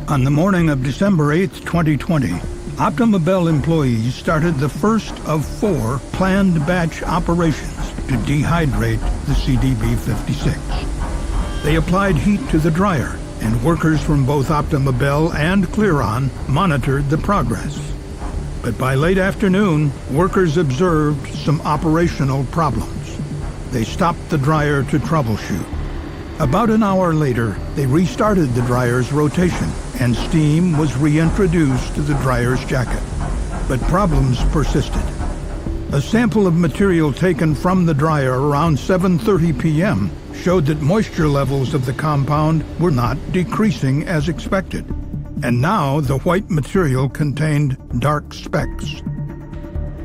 On the morning of December 8, 2020, Optima Bell employees started the first of 4 planned batch operations to dehydrate the CDB56. They applied heat to the dryer, and workers from both Optima Bell and Clearon monitored the progress. But by late afternoon, workers observed some operational problems. They stopped the dryer to troubleshoot. About an hour later, they restarted the dryer's rotation, and steam was reintroduced to the dryer's jacket. But problems persisted. A sample of material taken from the dryer around 7:30 p.m. showed that moisture levels of the compound were not decreasing as expected. And now the white material contained dark specks.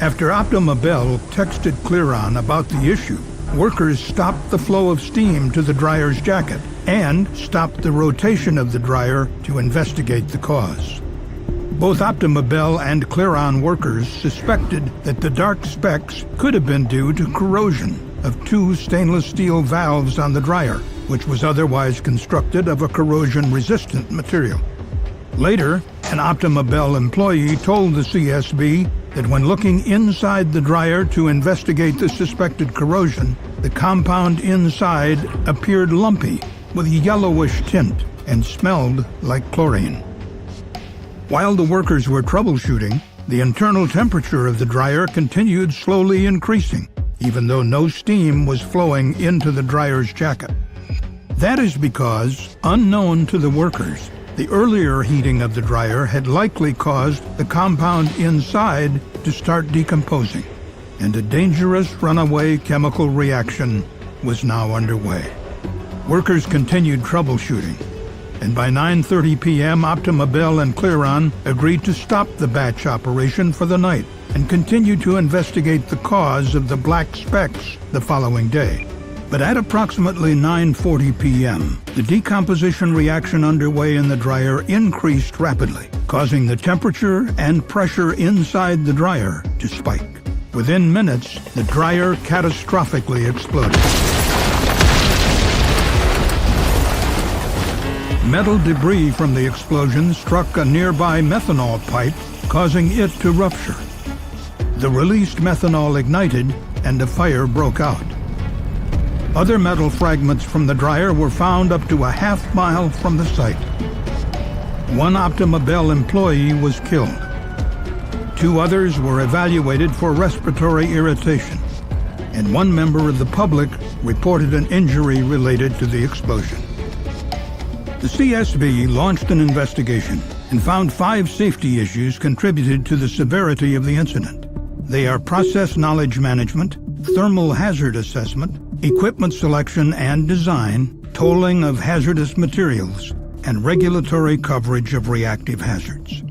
After Optima Bell texted Clearon about the issue, workers stopped the flow of steam to the dryer's jacket and stopped the rotation of the dryer to investigate the cause. Both Optima Bell and Clearon workers suspected that the dark specks could have been due to corrosion of 2 stainless steel valves on the dryer, which was otherwise constructed of a corrosion-resistant material. Later, an Optima Bell employee told the CSB that when looking inside the dryer to investigate the suspected corrosion, the compound inside appeared lumpy with a yellowish tint and smelled like chlorine. While the workers were troubleshooting, the internal temperature of the dryer continued slowly increasing, even though no steam was flowing into the dryer's jacket. That is because, unknown to the workers, the earlier heating of the dryer had likely caused the compound inside to start decomposing, and a dangerous runaway chemical reaction was now underway. Workers continued troubleshooting, and by 9:30 p.m. Optima Bell and Clearon agreed to stop the batch operation for the night and continue to investigate the cause of the black specks the following day. But at approximately 9:40 p.m., the decomposition reaction underway in the dryer increased rapidly, causing the temperature and pressure inside the dryer to spike. Within minutes, the dryer catastrophically exploded. Metal debris from the explosion struck a nearby methanol pipe, causing it to rupture. The released methanol ignited, and a fire broke out. Other metal fragments from the dryer were found up to a half-mile from the site. 1 Optima Bell employee was killed. 2 others were evaluated for respiratory irritation, and 1 member of the public reported an injury related to the explosion. The CSB launched an investigation and found 5 safety issues contributed to the severity of the incident. They are process knowledge management, thermal hazard assessment, equipment selection and design, tolling of hazardous materials, and regulatory coverage of reactive hazards.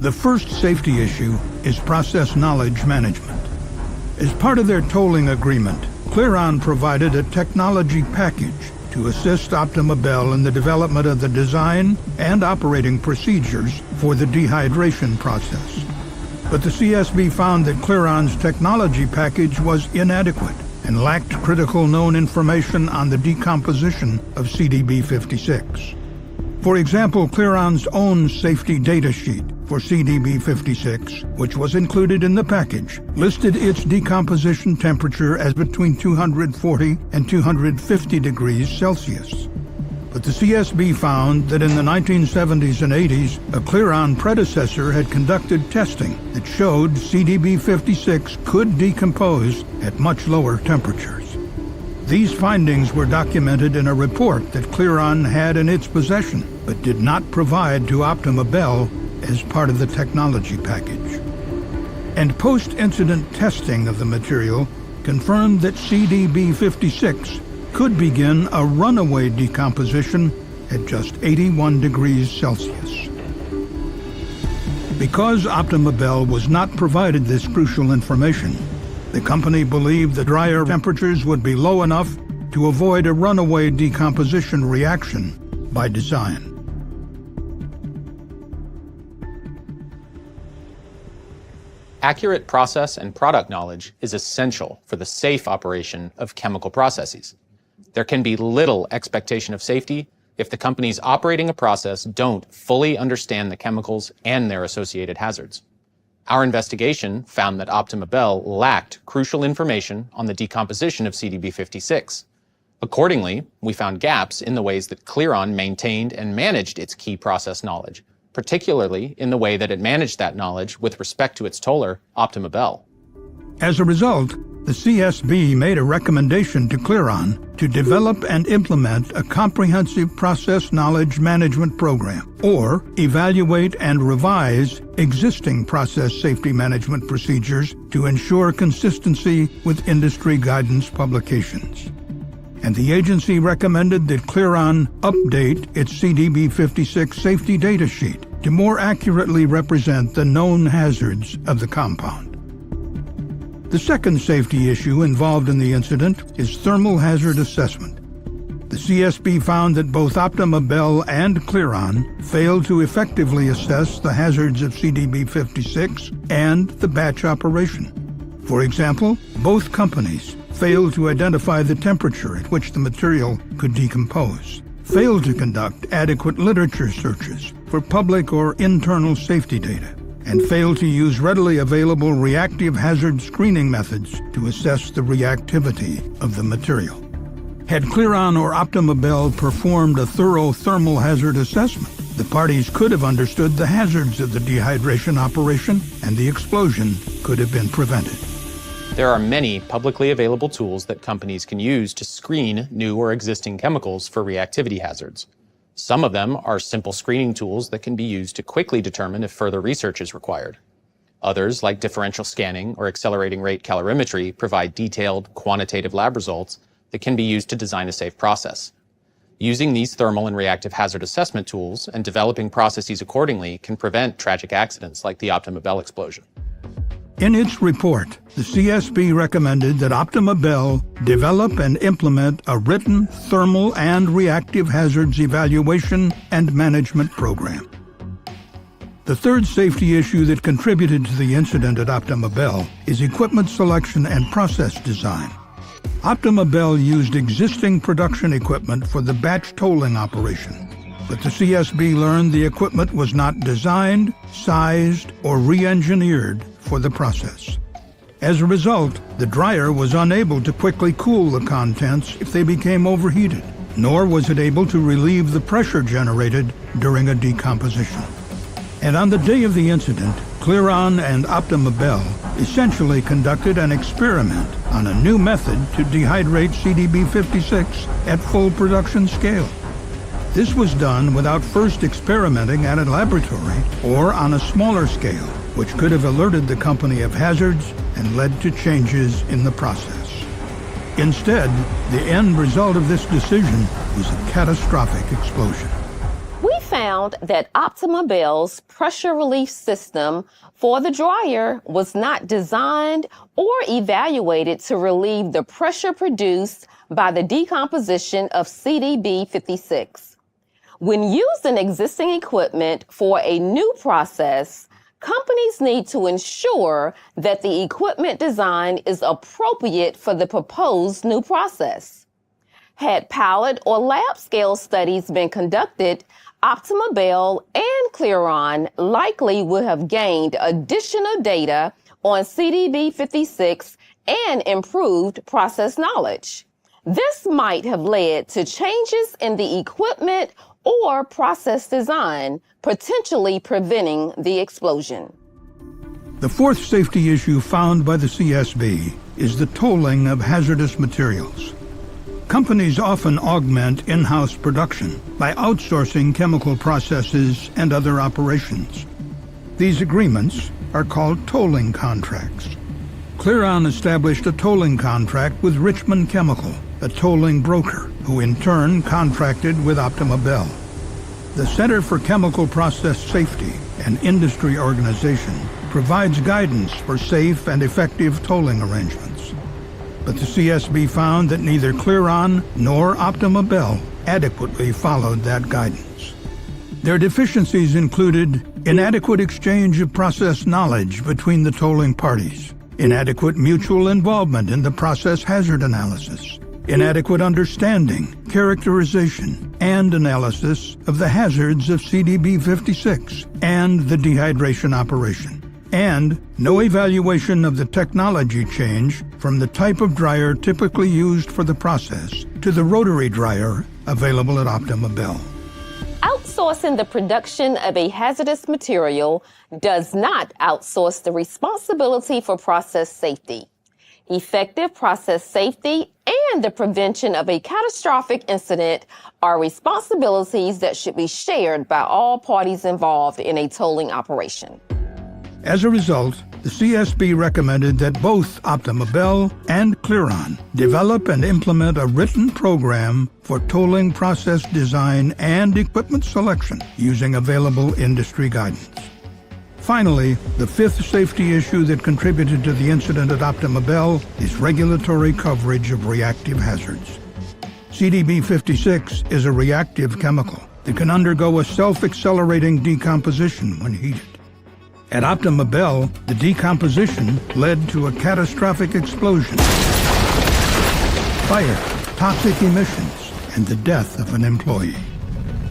The first safety issue is process knowledge management. As part of their tolling agreement, Clearon provided a technology package to assist Optima Bell in the development of the design and operating procedures for the dehydration process. But the CSB found that Clearon's technology package was inadequate and lacked critical known information on the decomposition of CDB56. For example, Clearon's own safety data sheet for CDB56, which was included in the package, listed its decomposition temperature as between 240 and 250 degrees Celsius. But the CSB found that in the 1970s and 80s, a Clearon predecessor had conducted testing that showed CDB56 could decompose at much lower temperatures. These findings were documented in a report that Clearon had in its possession, but did not provide to Optima Bell as part of the technology package. And post-incident testing of the material confirmed that CDB56 could begin a runaway decomposition at just 81 degrees Celsius. Because Optima Bell was not provided this crucial information, the company believed the dryer temperatures would be low enough to avoid a runaway decomposition reaction by design. Accurate process and product knowledge is essential for the safe operation of chemical processes. There can be little expectation of safety if the companies operating a process don't fully understand the chemicals and their associated hazards. Our investigation found that Optima Bell lacked crucial information on the decomposition of CDB56. Accordingly, we found gaps in the ways that Clearon maintained and managed its key process knowledge, particularly in the way that it managed that knowledge with respect to its toller, Optima Bell. As a result, the CSB made a recommendation to Clearon to develop and implement a comprehensive process knowledge management program, or evaluate and revise existing process safety management procedures to ensure consistency with industry guidance publications. And the agency recommended that Clearon update its CDB56 safety data sheet to more accurately represent the known hazards of the compound. The second safety issue involved in the incident is thermal hazard assessment. The CSB found that both Optima Bell and Clearon failed to effectively assess the hazards of CDB56 and the batch operation. For example, both companies failed to identify the temperature at which the material could decompose, failed to conduct adequate literature searches for public or internal safety data, and failed to use readily available reactive hazard screening methods to assess the reactivity of the material. Had Clearon or Optima Bell performed a thorough thermal hazard assessment, the parties could have understood the hazards of the dehydration operation, and the explosion could have been prevented. There are many publicly available tools that companies can use to screen new or existing chemicals for reactivity hazards. Some of them are simple screening tools that can be used to quickly determine if further research is required. Others, like differential scanning or accelerating rate calorimetry, provide detailed, quantitative lab results that can be used to design a safe process. Using these thermal and reactive hazard assessment tools and developing processes accordingly can prevent tragic accidents like the Optima Bell explosion. In its report, the CSB recommended that Optima Bell develop and implement a written thermal and reactive hazards evaluation and management program. The third safety issue that contributed to the incident at Optima Bell is equipment selection and process design. Optima Bell used existing production equipment for the batch tolling operation, but the CSB learned the equipment was not designed, sized, or re-engineered for the process. As a result, the dryer was unable to quickly cool the contents if they became overheated, nor was it able to relieve the pressure generated during a decomposition. And on the day of the incident, Clearon and Optima Bell essentially conducted an experiment on a new method to dehydrate CDB56 at full production scale. This was done without first experimenting at a laboratory or on a smaller scale, which could have alerted the company of hazards and led to changes in the process. Instead, the end result of this decision was a catastrophic explosion. We found that Optimabel's pressure relief system for the dryer was not designed or evaluated to relieve the pressure produced by the decomposition of CDB56. When using existing equipment for a new process, companies need to ensure that the equipment design is appropriate for the proposed new process. Had pilot or lab scale studies been conducted, Optimabel and Clearon likely would have gained additional data on CDB56 and improved process knowledge. This might have led to changes in the equipment or process design, potentially preventing the explosion. The fourth safety issue found by the CSB is the tolling of hazardous materials. Companies often augment in-house production by outsourcing chemical processes and other operations. These agreements are called tolling contracts. Clearon established a tolling contract with Richmond Chemical, a tolling broker, who in turn contracted with Optimabel. The Center for Chemical Process Safety, an industry organization, provides guidance for safe and effective tolling arrangements. But the CSB found that neither Clearon nor Optimabel adequately followed that guidance. Their deficiencies included inadequate exchange of process knowledge between the tolling parties, inadequate mutual involvement in the process hazard analysis, inadequate understanding, characterization, and analysis of the hazards of CDB56 and the dehydration operation, and no evaluation of the technology change from the type of dryer typically used for the process to the rotary dryer available at Optimabel. Outsourcing the production of a hazardous material does not outsource the responsibility for process safety. Effective process safety and the prevention of a catastrophic incident are responsibilities that should be shared by all parties involved in a tolling operation. As a result, the CSB recommended that both Optimabel and Clearon develop and implement a written program for tolling process design and equipment selection using available industry guidance. Finally, the fifth safety issue that contributed to the incident at Optimabel is regulatory coverage of reactive hazards. CDB56 is a reactive chemical that can undergo a self-accelerating decomposition when heated. At Optimabel, the decomposition led to a catastrophic explosion, fire, toxic emissions, and the death of an employee.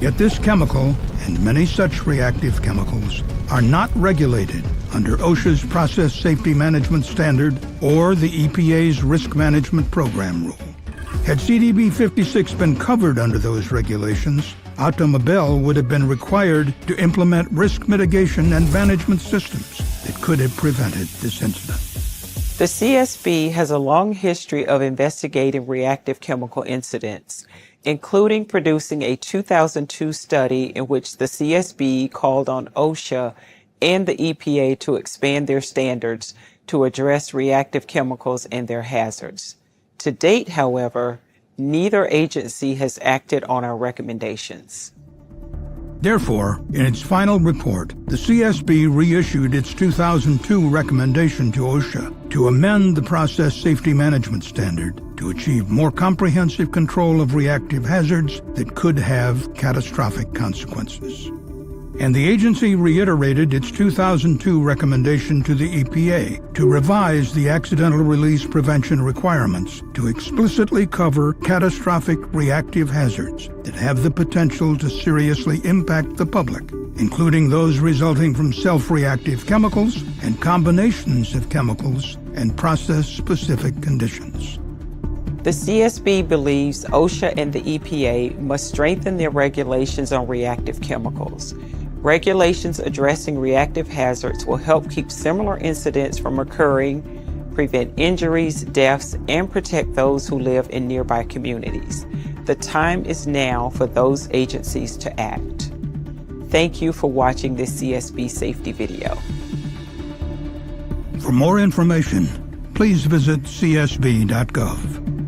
Yet this chemical, and many such reactive chemicals, are not regulated under OSHA's Process Safety Management Standard or the EPA's Risk Management Program rule. Had CDB56 been covered under those regulations, Optimabel would have been required to implement risk mitigation and management systems that could have prevented this incident. The CSB has a long history of investigating reactive chemical incidents, including producing a 2002 study in which the CSB called on OSHA and the EPA to expand their standards to address reactive chemicals and their hazards. To date, however, neither agency has acted on our recommendations. Therefore, in its final report, the CSB reissued its 2002 recommendation to OSHA to amend the Process Safety Management Standard to achieve more comprehensive control of reactive hazards that could have catastrophic consequences. And the agency reiterated its 2002 recommendation to the EPA to revise the accidental release prevention requirements to explicitly cover catastrophic reactive hazards that have the potential to seriously impact the public, including those resulting from self-reactive chemicals and combinations of chemicals and process-specific conditions. The CSB believes OSHA and the EPA must strengthen their regulations on reactive chemicals. Regulations addressing reactive hazards will help keep similar incidents from occurring, prevent injuries, deaths, and protect those who live in nearby communities. The time is now for those agencies to act. Thank you for watching this CSB safety video. For more information, please visit csb.gov.